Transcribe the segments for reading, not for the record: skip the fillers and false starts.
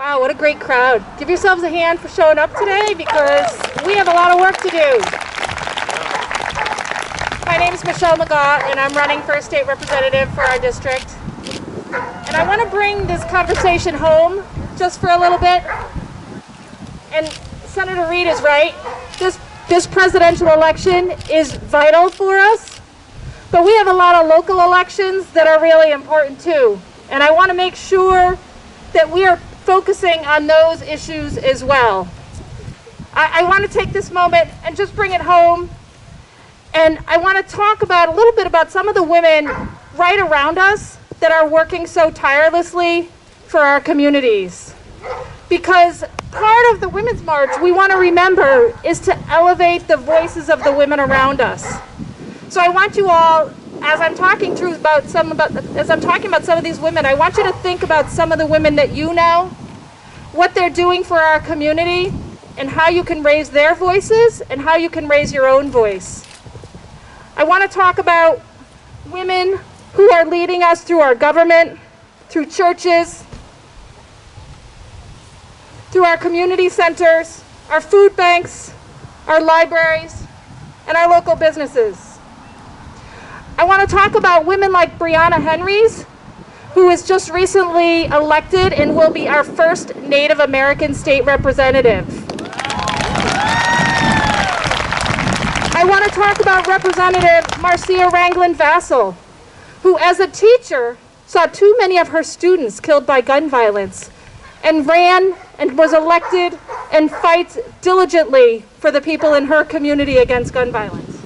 Wow, what a great crowd. Give yourselves a hand for showing up today because we have a lot of work to do. My name is Michelle McGaw and I'm running for a state representative for our district. And I want to bring this conversation home just for a little bit. And Senator Reid is right. This presidential election is vital for us, but we have a lot of local elections that are really important too. And I want to make sure that we are focusing on those issues as well. I want to take this moment and just bring it home. And I want to talk about a little bit about some of the women right around us that are working so tirelessly for our communities. Because part of the Women's March we want to remember is to elevate the voices of the women around us. So I want you all, as I'm talking about some of these women, I want you to think about some of the women that you know, what they're doing for our community, and how you can raise their voices and how you can raise your own voice. I want to talk about women who are leading us through our government, through churches, through our community centers, our food banks, our libraries, and our local businesses. I want to talk about women like Brianna Henry, who was just recently elected and will be our first Native American state representative. I want to talk about Representative Marcia Ranglin-Vassell, who as a teacher saw too many of her students killed by gun violence and ran and was elected and fights diligently for the people in her community against gun violence.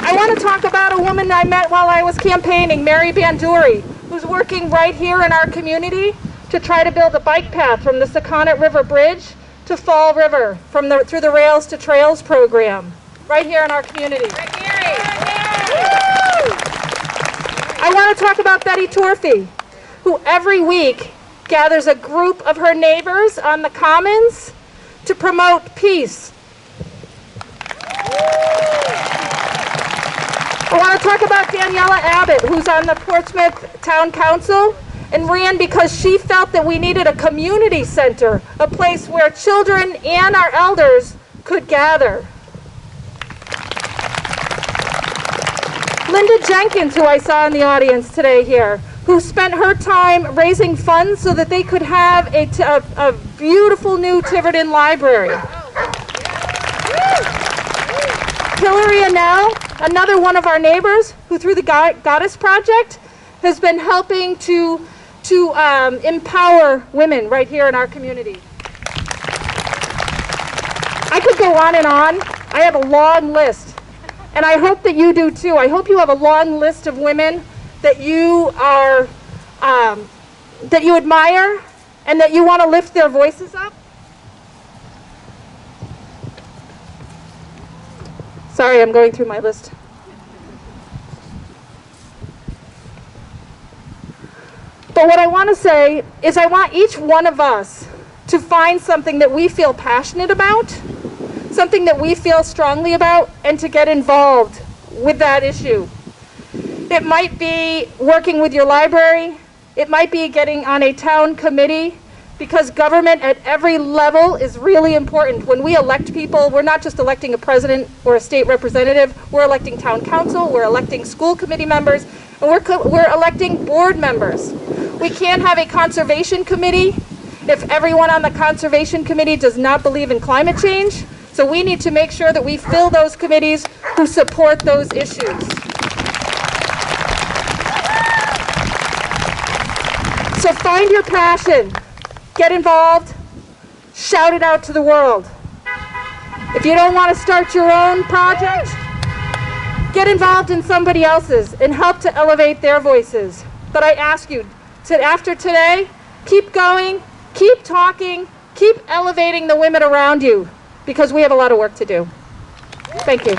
I want to talk about a woman I met while I was campaigning, Mary Banduri, who's working right here in our community to try to build a bike path from the Sakonnet River Bridge to Fall River through the Rails to Trails program, right here in our community. I want to talk about Betty Torfy, who every week gathers a group of her neighbors on the commons to promote peace. I want to talk about Daniella Abbott, who's on the Portsmouth Town Council and ran because she felt that we needed a community center, a place where children and our elders could gather. Linda Jenkins, who I saw in the audience today here, who spent her time raising funds so that they could have a beautiful new Tiverton library. Hillary Annell, another one of our neighbors, who through the Goddess Project has been helping to empower women right here in our community. I could go on and on. I have a long list, and I hope that you do too. I hope you have a long list of women that you are that you admire and that you want to lift their voices up. Sorry, I'm going through my list. But what I want to say is I want each one of us to find something that we feel passionate about, something that we feel strongly about, and to get involved with that issue. It might be working with your library. It might be getting on a town committee, because government at every level is really important. When we elect people, we're not just electing a president or a state representative, we're electing town council, we're electing school committee members, and we're electing board members. We can't have a conservation committee if everyone on the conservation committee does not believe in climate change. So we need to make sure that we fill those committees who support those issues. So find your passion. Get involved, shout it out to the world. If you don't want to start your own project, get involved in somebody else's and help to elevate their voices. But I ask you, after today, keep going, keep talking, keep elevating the women around you, because we have a lot of work to do. Thank you.